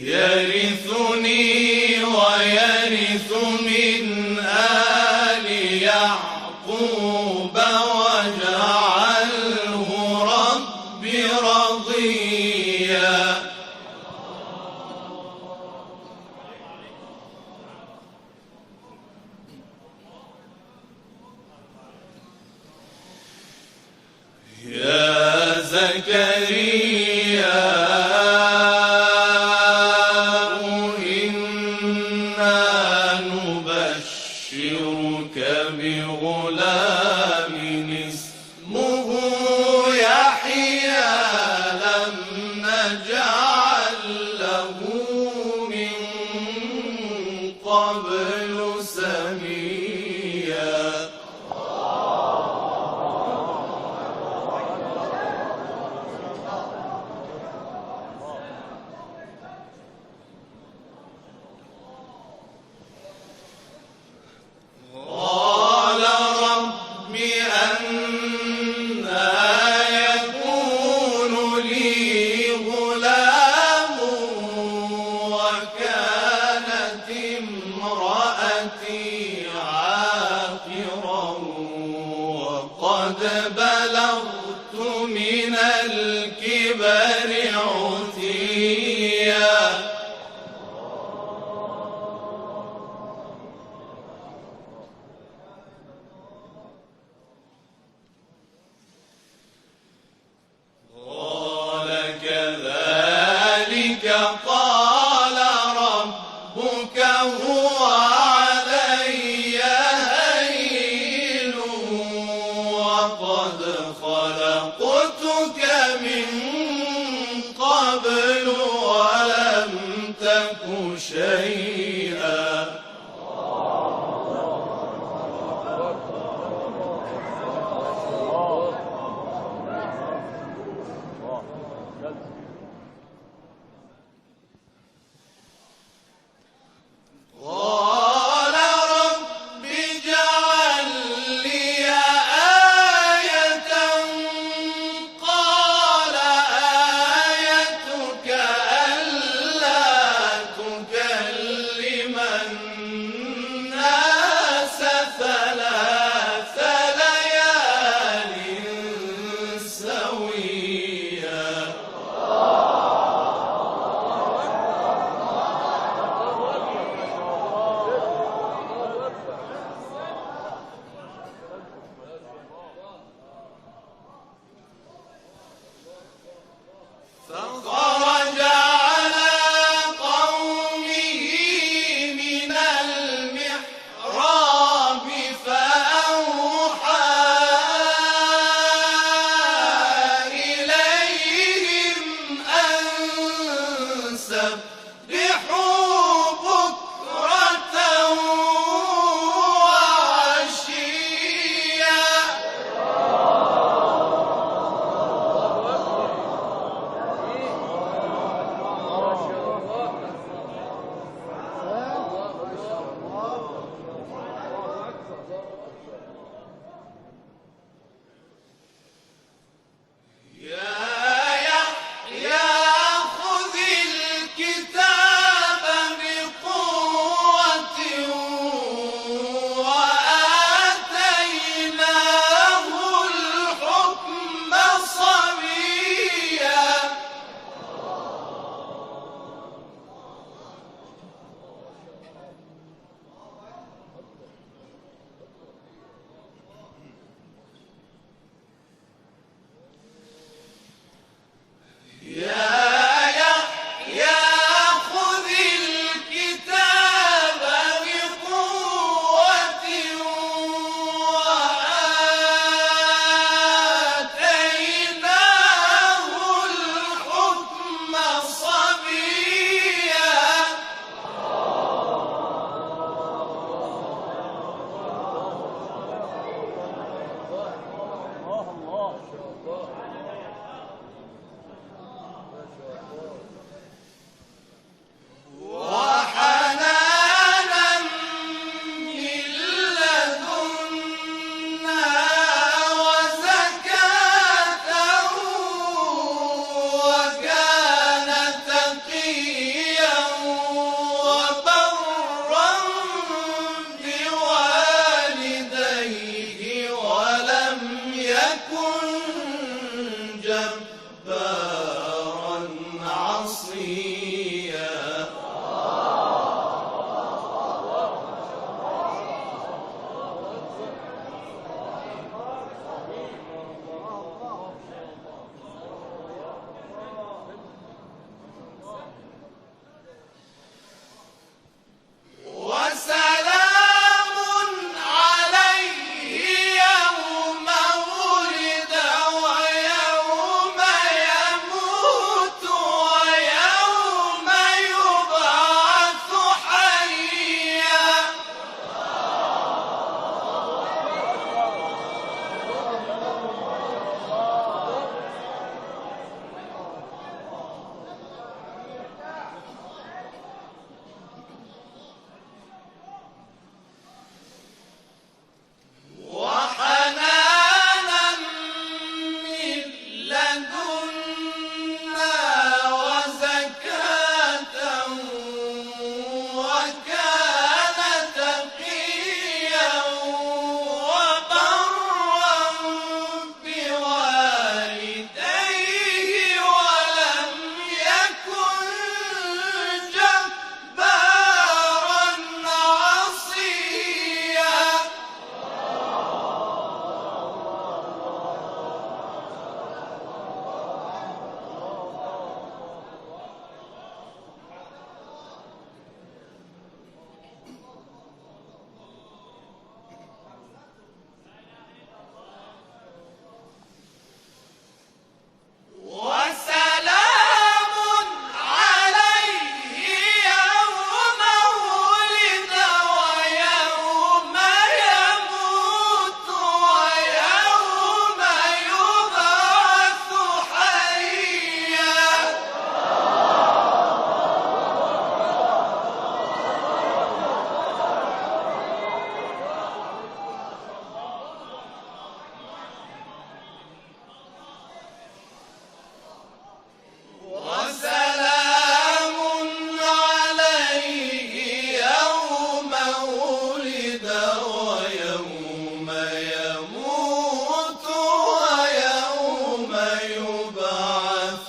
يرثني ويرث من آل يعقوب واجعله رب رضيا. يا زكريا إنا نبشرك بغلام اسمه يحيى لم نجعل له من قبل سميا. قد بلغت من الكبر عتيا. قال كذلك قال ربك هو علي هين وقد خلقتك من قبل ولم تك شيئا. قال رب اجعل لي آية. قال آيتك ألا تكلم الناس 3 ليال سويا. فخرج على قومه من المحراب فأوحى إليهم أن سبحوا بكرة وعشيا. خذ الكتاب بقوة وآتيناه الحكم صبيا. خذ الكتاب بقوة وآتيناه الحكم صبيا.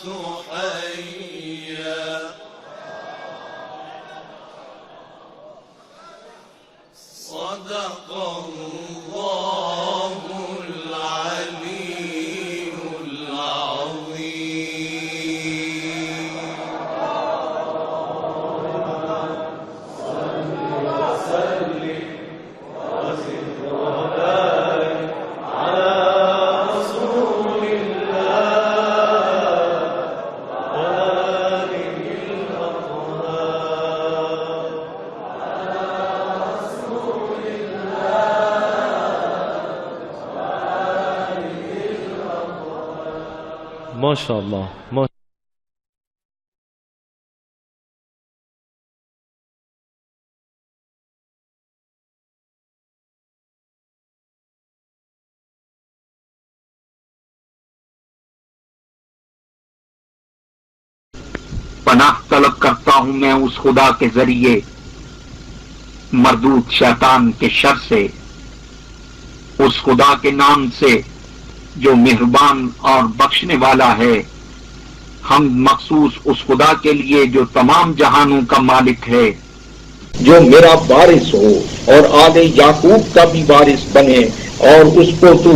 حيا صدق الله العلي العظيم. ماشاء اللہ. پناہ طلب کرتا ہوں میں اس خدا کے ذریعے مردود شیطان کے شر سے، اس خدا کے نام سے جو مہربان اور بخشنے والا ہے. ہم مخصوص اس خدا کے لیے جو تمام جہانوں کا مالک ہے، جو میرا وارث ہو اور آل یعقوب کا بھی وارث بنے، اور اس کو تو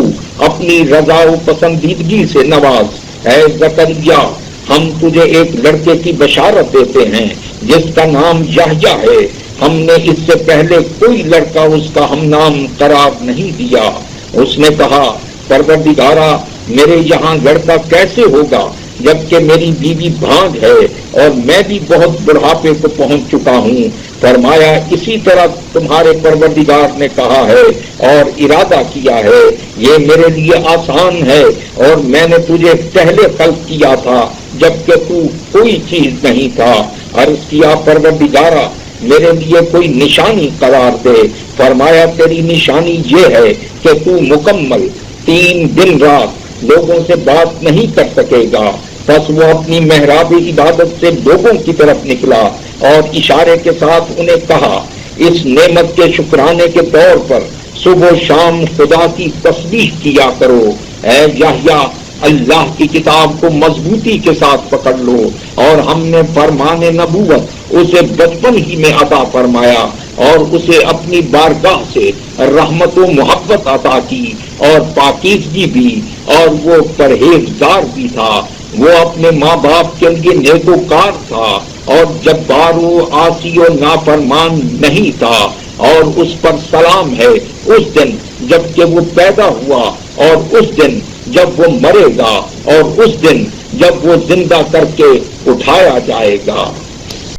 اپنی رضا و پسندیدگی سے نواز. اے زکریا، ہم تجھے ایک لڑکے کی بشارت دیتے ہیں جس کا نام یحییٰ ہے. ہم نے اس سے پہلے کوئی لڑکا اس کا ہم نام قرار نہیں دیا. اس نے کہا، پروردگارا، میرے یہاں لڑکا کیسے ہوگا جبکہ میری بیوی بھانگ ہے اور میں بھی بہت بڑھاپے کو پہنچ چکا ہوں. فرمایا، اسی طرح تمہارے پروردگار نے کہا ہے اور ارادہ کیا ہے. یہ میرے لیے آسان ہے اور میں نے تجھے پہلے خلق کیا تھا جبکہ تو کوئی چیز نہیں تھا. عرض کیا، پروردگارا، میرے لیے کوئی نشانی قرار دے. فرمایا، تیری نشانی یہ ہے کہ تو مکمل 3 دن رات لوگوں سے بات نہیں کر سکے گا. بس وہ اپنی محراب عبادت سے لوگوں کی طرف نکلا اور اشارے کے ساتھ انہیں کہا، اس نعمت کے شکرانے کے طور پر صبح و شام خدا کی تسبیح کیا کرو. اے یحییٰ، اللہ کی کتاب کو مضبوطی کے ساتھ پکڑ لو، اور ہم نے فرمان نبوت اسے بچپن ہی میں عطا فرمایا اور اسے اپنی بارگاہ سے رحمت و محبت عطا کی اور پاکیزگی بھی، اور وہ پرہیزگار بھی تھا. وہ اپنے ماں باپ کے لیے نیکوکار تھا اور جبار و عاصی و نافرمان نہیں تھا. اور اس پر سلام ہے اس دن جب کہ وہ پیدا ہوا، اور اس دن جب وہ مرے گا، اور اس دن جب وہ زندہ کر کے اٹھایا جائے گا.